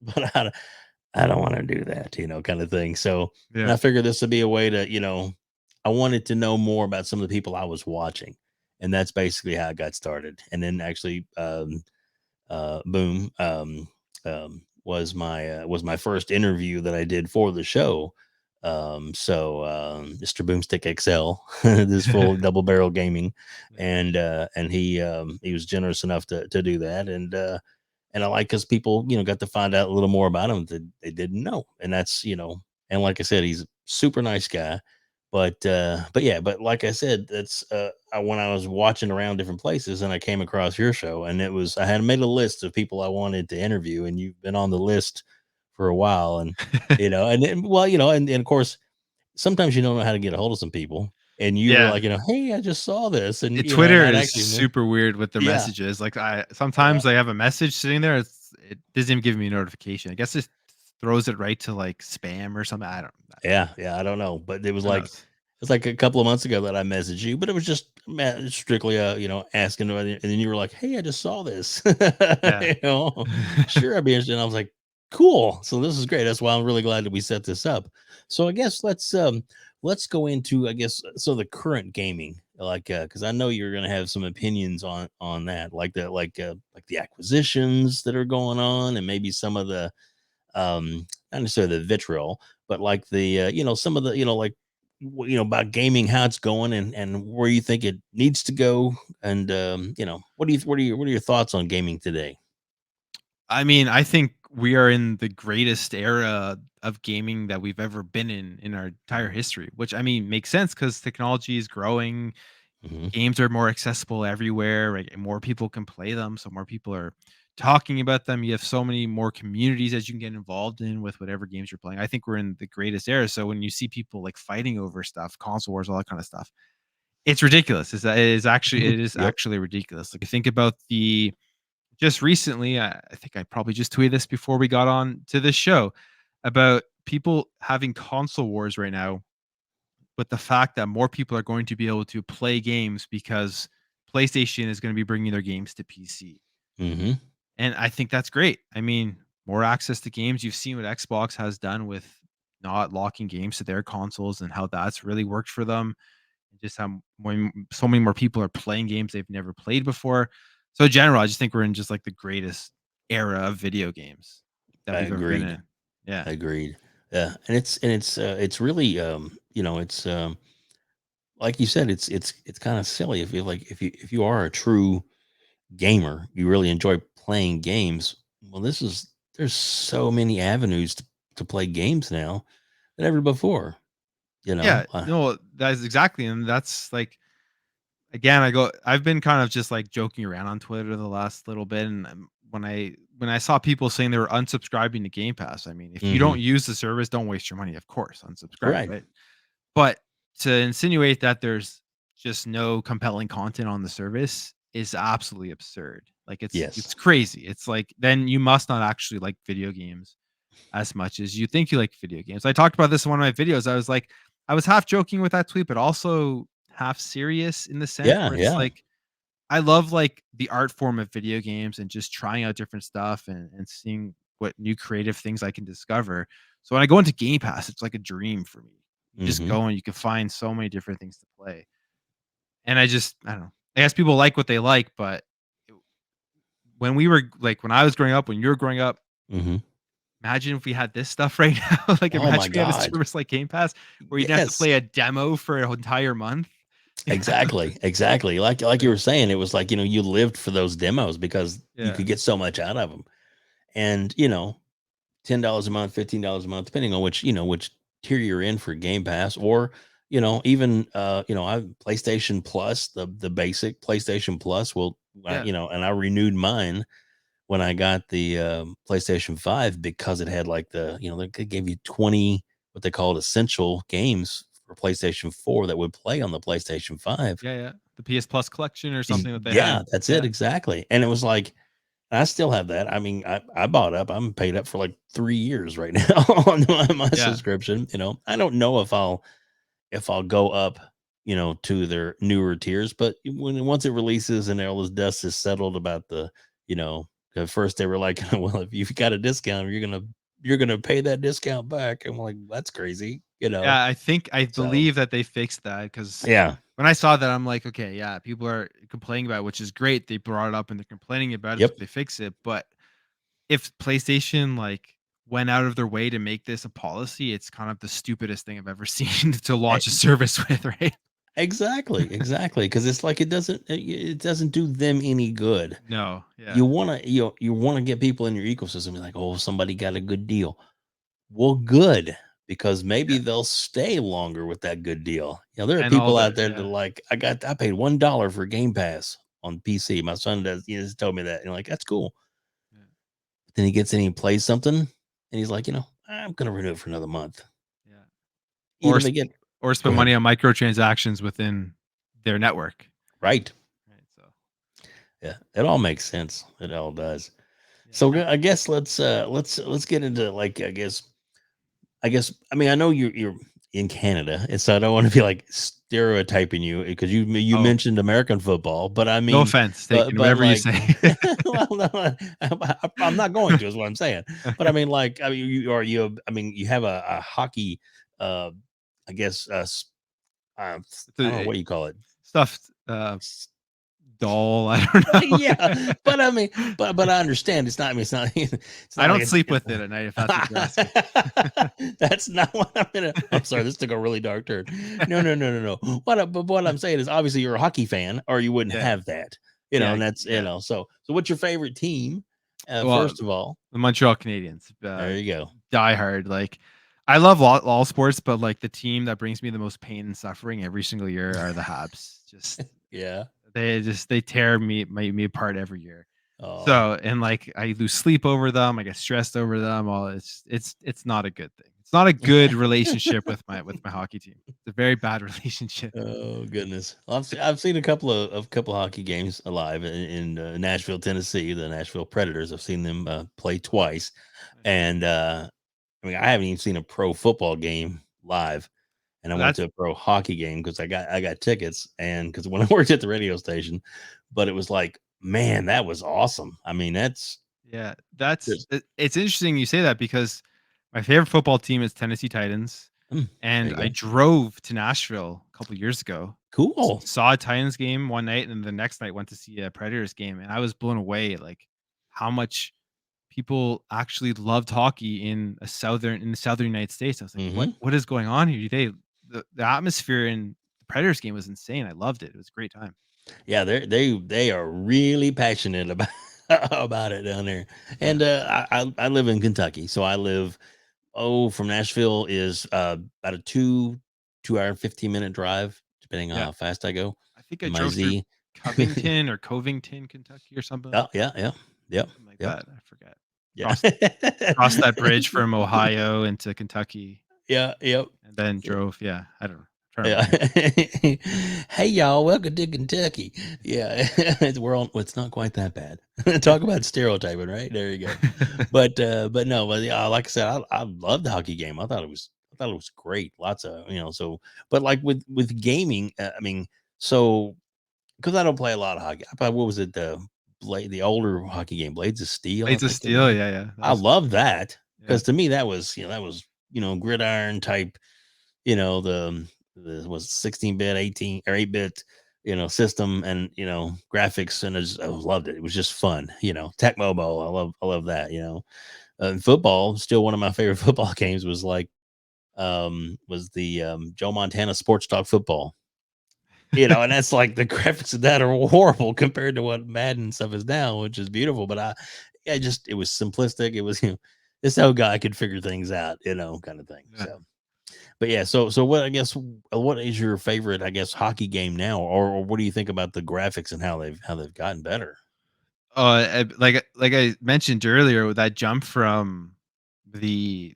but I don't want to do that, kind of thing. So, and yeah, I figured this would be a way to, I wanted to know more about some of the people I was watching. And that's basically how I got started. And then actually, Boom, was my first interview that I did for the show. Mr. Boomstick XL, this full double barrel gaming, and he was generous enough to do that, and I like, because people, got to find out a little more about him that they didn't know. And that's, and like I said, he's a super nice guy. But yeah, but like I said, that's when I was watching around different places and I came across your show, and I had made a list of people I wanted to interview, and you've been on the list for a while. And well, and of course sometimes you don't know how to get a hold of some people, and you were Yeah. like, hey, I just saw this, and and Twitter I'd is actually super weird with their yeah, messages. Like, I yeah, sometimes I have a message sitting there, it doesn't even give me a notification. I guess it throws it right to, like, spam or something. yeah, I don't know, but Who knows? it's like a couple of months ago that I messaged you, but it was just strictly asking about it, and then you were like, hey, I just saw this, Yeah. sure, I'd be interested. And I was like, cool, so this is great. That's why I'm really glad that we set this up. So I guess let's go into, I guess, so the current gaming, like, because I know you're gonna have some opinions on that, like the acquisitions that are going on, and maybe some of the not necessarily the vitriol, but like the some of the like about gaming, how it's going, and where you think it needs to go. And what are your thoughts on gaming today? I mean, I think we are in the greatest era of gaming that we've ever been in our entire history, which, I mean, makes sense because technology is growing. Hmm. Games are more accessible everywhere, right? And more people can play them, so more people are talking about them. You have so many more communities that you can get involved in with whatever games you're playing. I think we're in the greatest era. So when you see people like fighting over stuff, console wars, all that kind of stuff, it's ridiculous. It is Yep. actually ridiculous. Like, think about the just recently, I think I probably just tweeted this before we got on to this show about people having console wars right now, but the fact that more people are going to be able to play games because PlayStation is going to be bringing their games to PC. Hmm. And I think that's great. I mean, more access to games. You've seen what Xbox has done with not locking games to their consoles and how that's really worked for them. And just how so many more people are playing games they've never played before. So, in general, I just think we're in just like the greatest era of video games that I we've ever been agreed. in. Yeah. Agreed. Yeah, and it's really it's like you said, it's kind of silly if you if you are a true gamer, you really enjoy playing games. Well, there's so many avenues to play games now than ever before. You Yeah. know, No, that's exactly. And that's like, again, I've been kind of just like joking around on Twitter the last little bit. And when I saw people saying they were unsubscribing to Game Pass, I mean, if you hmm don't use the service, don't waste your money. Of course, unsubscribe, right? right? But to insinuate that there's just no compelling content on the service is absolutely absurd. Like, Yes. it's crazy. It's like, then you must not actually like video games as much as you think you like video games. I talked about this in one of my videos. I was like, I was half joking with that tweet, but also half serious in the sense Yeah. where it's Yeah. like, I love like the art form of video games and just trying out different stuff and seeing what new creative things I can discover. So when I go into Game Pass, it's like a dream for me. You just Hmm. go and you can find so many different things to play. And I don't know. I guess people like what they like, but it- when we were like, when I was growing up, when you were growing up, Hmm. imagine if we had this stuff right now. Like, Oh my imagine we had a God. service like Game Pass where you didn't have to Yes. play a demo for an entire month. Yeah. Exactly. Exactly. Like you were saying, it was like you lived for those demos because you Yeah. could get so much out of them. And $10 a month, $15 a month, depending on which tier you're in for Game Pass, or even I PlayStation Plus, the basic PlayStation Plus will Yeah. and I renewed mine when I got the PlayStation 5 because it had like they gave you 20 what they called essential games for PlayStation 4 that would play on the PlayStation 5. Yeah, yeah. The PS Plus collection or something that they Yeah, had. that's it Yeah. exactly. And it was like I still have that. I mean, I bought up. I'm paid up for like 3 years right now on my Yeah. subscription. I don't know if I'll go up, to their newer tiers, but once it releases and all this dust is settled about at first they were like, well, if you've got a discount, you're gonna pay that discount back. I'm like, that's crazy. Yeah, I So believe that they fixed that because yeah. when I saw that, I'm like, "Okay, yeah, people are complaining about it," which is great. They brought it up and they're complaining about it, so Yep. they fix it. But if PlayStation, like, went out of their way to make this a policy, it's kind of the stupidest thing I've ever seen to E launch a service with, right? exactly, exactly, because it's like it doesn't do them any good. No, yeah. You wanna get people in your ecosystem, be like, "Oh, somebody got a good deal." Well, good. because maybe Yeah. they'll stay longer with that good deal. There are And all people the out there that are like, I paid $1 for Game Pass on PC. My son does, just told me that. And like, that's cool. yeah, But then he gets in, he plays something, and he's like, I'm gonna renew it for another month. yeah. Or Even they sp get or go spend ahead. money on microtransactions within their network. Right. Right, so Yeah. It all makes sense. It all does. yeah, So no I guess let's get into like I guess I mean I know you're in Canada, and so I don't want to be like stereotyping you because you oh, mentioned American football, but I no mean, offense but taken, but whatever you like, say. well, no, I'm not going to is what I'm saying. But I mean, like, I mean, I mean, you have a hockey, uh, I guess, It's a I don't know what do you call it. stuffed, doll, I don't Yeah, know. but I mean, but I understand it's not. I mean, it's not. It's I not like don't it's. sleep with it at night if that's what you're asking. That's not what I'm gonna. I'm sorry. This took a really dark turn. No, no, no, no, no. But what I'm saying is, obviously, you're a hockey fan, or you wouldn't Yeah, have that. yeah, And that's yeah. So, what's your favorite team? Well, First of all, the Montreal Canadiens, there you go. die hard. Like, I love all sports, but like the team that brings me the most pain and suffering every single year are the Habs. Yeah. They tear me apart every year. Oh, So and like I lose sleep over them, I get stressed over them. All it's not a good thing. It's not a good relationship with my hockey team. It's a very bad relationship. oh goodness. Well, I've seen a couple hockey games alive in Nashville, Tennessee. The Nashville Predators. I've seen them play twice, and I mean, I haven't even seen a pro football game live, and I went That's to a pro hockey game because I got tickets, and because when I worked at the radio station, but it was like, man, that was awesome. I mean, that's Yeah, just it's interesting you say that because my favorite football team is Tennessee Titans, there and you I go, drove to Nashville a couple years ago, cool. saw a Titans game one night, and the next night went to see a Predators game, and I was blown away, like, how much people actually loved hockey in the Southern United States. I was like, Hmm. What is going on here today?" The atmosphere in the Predators game was insane. I loved it. It was a great time. Yeah, they are really passionate about about it down there, Yeah. and I live in Kentucky, so I live from Nashville is about a 2 hour and 15-minute drive, depending on Yeah. how fast I go I think I in my drove through Z. Covington or Covington, Kentucky or something. Oh, yeah, yeah, yep, Something like yep, that, I forget. yeah. Crossed that bridge from Ohio into Kentucky Yeah, yep. and then drove yeah, I don't know. Trying to Yeah. remember. Hey, y'all, welcome to Kentucky. Yeah, well, it's not quite that bad. Talk about stereotyping, right? There you go. But no, but yeah, like I said, I loved the hockey game. I thought it was great. Lots of, so, but like with gaming, I mean, so because I don't play a lot of hockey. I play, what was it, the older hockey game, Blades of Steel, I Blades of think it Steel, was. yeah, yeah. That I was love that yeah, because to me that was gridiron type, the was 16-bit, 18 or 8-bit, system, and graphics, and I loved it. It was just fun. Tech Mobile. I love that. Football, still one of my favorite football games was like was the Joe Montana Sports Talk Football. And that's like the graphics of that are horrible compared to what Madden stuff is now, which is beautiful. But it was simplistic. It was, this how guy could figure things out, kind of thing. yeah. So, but yeah, so what I guess what is your favorite, I guess, hockey game now, or what do you think about the graphics and how they've gotten better? Like I mentioned earlier, with that jump from the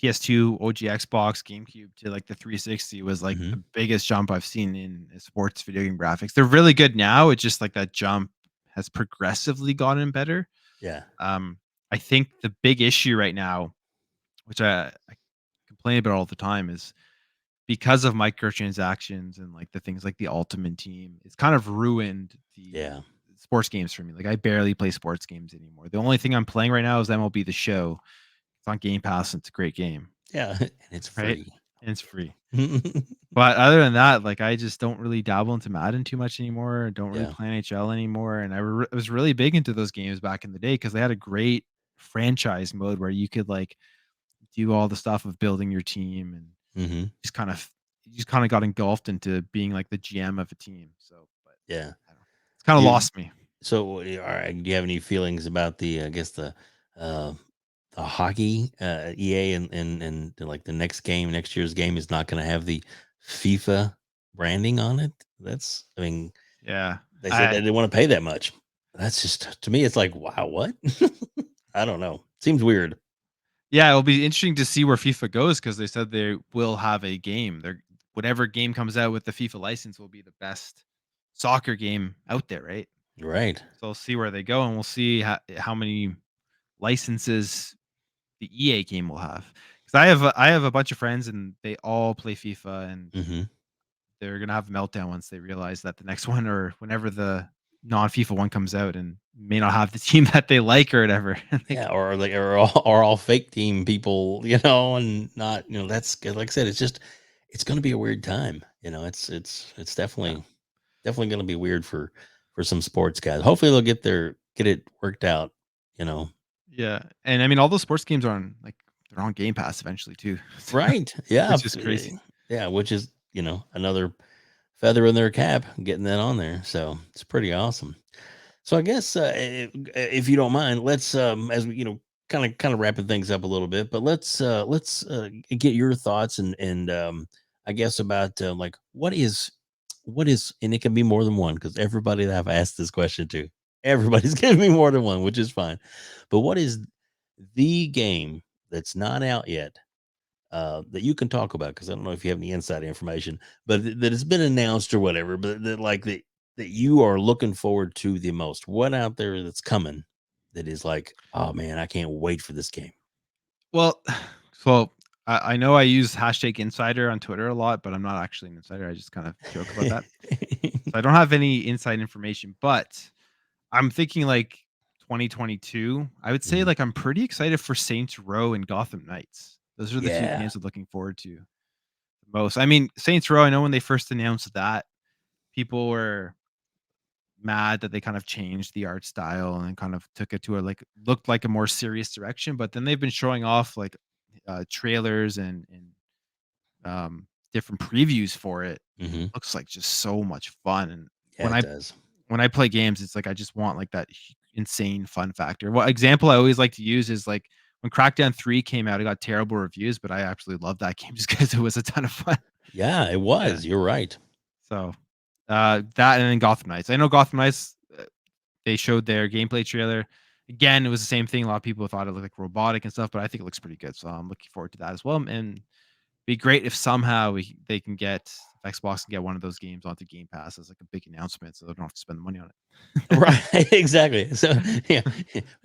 PS2, OG Xbox, GameCube to like the 360 was like Hmm. the biggest jump I've seen in sports video game graphics. They're really good now. It's just like that jump has progressively gotten better. Yeah, Um, I think the big issue right now, which I complain about all the time, is because of microtransactions and like the things like the Ultimate Team, it's kind of ruined the yeah, sports games for me. Like I barely play sports games anymore. The only thing I'm playing right now is MLB The Show. It's on Game Pass. And it's a great game, yeah, and it's right? free. And it's free. But other than that, like I just don't really dabble into Madden too much anymore. Don't really Yeah, play NHL anymore. And I was really big into those games back in the day because they had a great franchise mode where you could like do all the stuff of building your team and hmm, just kind of you just kind of got engulfed into being like the GM of a team. So, but yeah. I don't know. It's kind of You lost me. So, all right, do you have any feelings about the, I guess, uh hockey EA and like the next year's game is not going to have the FIFA branding on it. That's, I mean, Yeah. they said they didn't want to pay that much. That's just, to me, it's like, wow, what? I don't know. Seems weird. Yeah, it'll be interesting to see where FIFA goes because they said they will have a game. They're whatever game comes out with the FIFA license will be the best soccer game out there, right? Right. So we'll see where they go, and we'll see how many licenses the EA game will have. Because I have a bunch of friends and they all play FIFA, and Hmm. they're gonna have a meltdown once they realize that the next one or whenever the non FIFA one comes out and may not have the team that they like or whatever. Yeah, Like, or like are all fake team people, and not, that's like I said, it's just, it's going to be a weird time. It's yeah. definitely going to be weird for some sports guys. Hopefully they'll get it worked out. You know, Yeah, and I mean, all those sports games are on like they're on Game Pass eventually too, right? Yeah, which is crazy. yeah, which is another feather in their cap, getting that on there. So it's pretty awesome. So I guess if you don't mind, let's as we kind of wrapping things up a little bit, but let's get your thoughts and I guess about like what is, and it can be more than one because everybody that I've asked this question to, everybody's giving me more than one, which is fine. But what is the game that's not out yet that you can talk about? Because I don't know if you have any inside information, but that has been announced or whatever, but that you are looking forward to the most. What out there that's coming that is like, oh man, I can't wait for this game. Well, so I know I use hashtag insider on Twitter a lot, but I'm not actually an insider. I just kind of joke about that. So I don't have any inside information, but I'm thinking like 2022. I would say Mhm. like I'm pretty excited for Saints Row and Gotham Knights. Those are the two Yeah. games I'm looking forward to the most. I mean, Saints Row, I know when they first announced that, people were mad that they kind of changed the art style and kind of took it to a like looked like a more serious direction. But then they've been showing off like trailers and different previews for it. Hmm. Looks like just so much fun. And Yeah, when it I does. when I play games, it's like I just want like that insane fun factor. What example I always like to use is like when Crackdown 3 came out, it got terrible reviews, but I absolutely loved that game just because it was a ton of fun. Yeah, it Yeah. was. You're right. So that and then Gotham Knights. I know Gotham Knights. They showed their gameplay trailer. Again, it was the same thing. A lot of people thought it looked like robotic and stuff, but I think it looks pretty good. So I'm looking forward to that as well. And be great if somehow they can get if Xbox can get one of those games onto Game Pass as like a big announcement, so they don't have to spend the money on it. Right, exactly. So, yeah,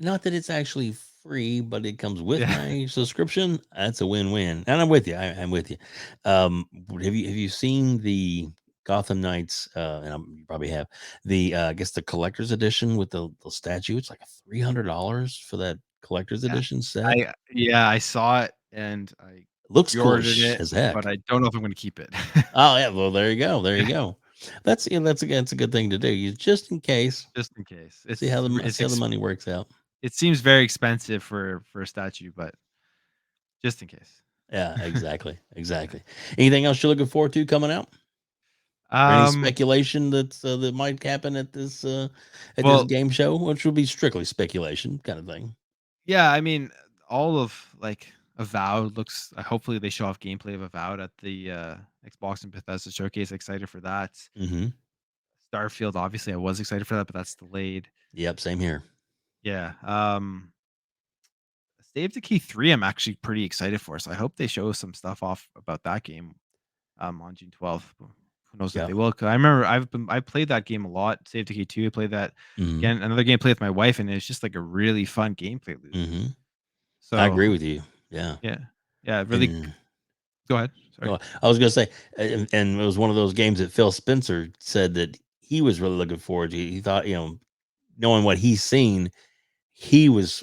not that it's actually free, but it comes with Yeah, my subscription. That's a win-win, and I'm with you. I'm with you. Have you seen the Gotham Knights? And you probably have I guess the collector's edition with the statue. It's like $300 for that collector's yeah. edition set. I saw it and I Looks cool pre-ordered it, as but heck. I don't know if I'm going to keep it. Oh yeah, well there you go, there you go. That's a good thing to do. You just in case. Just in case. See how the money works out. It seems very expensive for a statue, but just in case. Yeah, exactly, exactly. Anything else you're looking forward to coming out? Or any Um, speculation that might happen at this well, game show, which will be strictly speculation kind of thing. yeah, I mean, all of like Avowed looks. Hopefully, they show off gameplay of Avowed at the Xbox and Bethesda showcase. Excited for that. Hmm. Starfield, obviously, I was excited for that, but that's delayed. Yep, same here. Yeah. Save the Key 3, I'm actually pretty excited for. So I hope they show some stuff off about that game on June 12th. Who knows if Yeah. they will? 'Cause I remember I played that game a lot. Save the Key 2. I played that Hmm. again. Another gameplay with my wife, and it's just like a really fun gameplay loop. Hmm. I So agree with you. Yeah, yeah, yeah, really. and Go ahead. Sorry. no, I was gonna say, and it was one of those games that Phil Spencer said that he was really looking forward to. He thought, knowing what he's seen, he was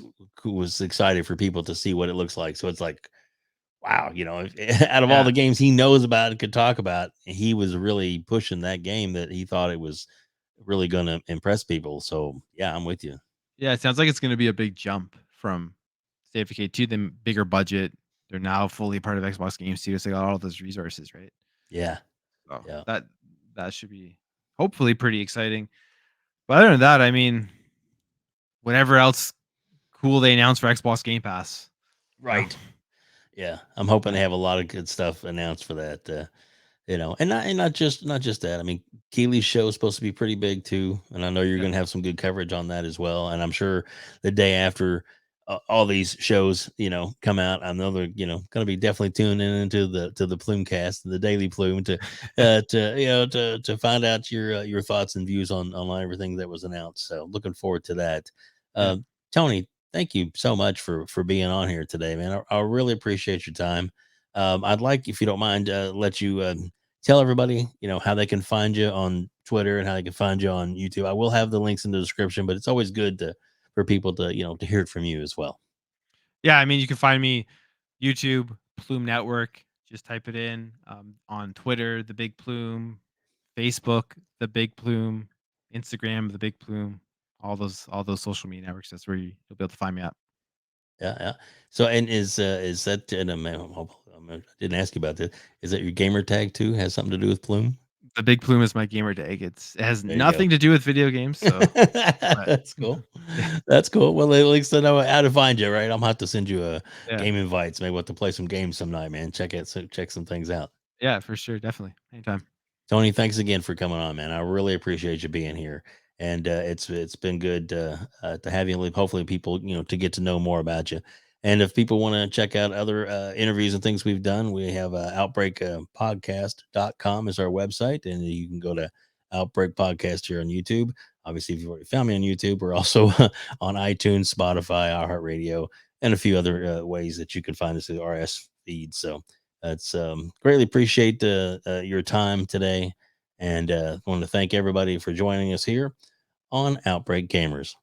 excited for people to see what it looks like. So it's like, wow, out of all Yeah, the games he knows about and could talk about, he was really pushing that game that he thought it was really going to impress people. So yeah, I'm with you. yeah. It sounds like it's going to be a big jump from State of Decay to the bigger budget. They're now fully part of Xbox Game Studios. They got all those resources, right? Yeah, So yeah. that should be hopefully pretty exciting. But other than that, I mean, whatever else cool they announce for Xbox Game Pass. So, Right. Yeah, I'm hoping yeah, to have a lot of good stuff announced for that. And not just that. I mean, Keely's show is supposed to be pretty big too, and I know you're yeah, going to have some good coverage on that as well. And I'm sure the day after all these shows, come out, I know they're going to be definitely tuning into the Plume Cast, the Daily Plume, to find out your thoughts and views on everything that was announced. So looking forward to that. yeah. Uh, Tony, thank you so much for being on here today, man. I really appreciate your time. I'd like, if you don't mind, let you tell everybody, how they can find you on Twitter and how they can find you on YouTube. I will have the links in the description, but it's always good for people to hear it from you as well. Yeah, I mean, you can find me YouTube, Plume Network. Just type it in. On Twitter, the Big Plume, Facebook, the Big Plume, Instagram, the Big Plume. All those social media networks. That's where you'll be able to find me at. Yeah, yeah. So, and is that, and I didn't ask you about this. Is that your gamer tag too? Has something to do with Plume? The Big Plume is my gamer tag. It has There you go. nothing to do with video games. So, but That's cool. yeah, That's cool. Well, at least I know how to find you, right? I'm gonna have to send you a yeah, game invites. Maybe we'll have to play some games some night, man. Check some things out. yeah, for sure, definitely, anytime. Tony, thanks again for coming on, man. I really appreciate you being here, and it's been good to have you. Hopefully, people to get to know more about you. And if people want to check out other interviews and things we've done, we have Outbreak podcast.com is our website, and you can go to Outbreak Podcast here on YouTube. Obviously, if you've already found me on YouTube, we're also on iTunes, Spotify, iHeartRadio, and a few other ways that you can find us through the RS feed. So it's greatly appreciate your time today, and want to thank everybody for joining us here on Outbreak Gamers.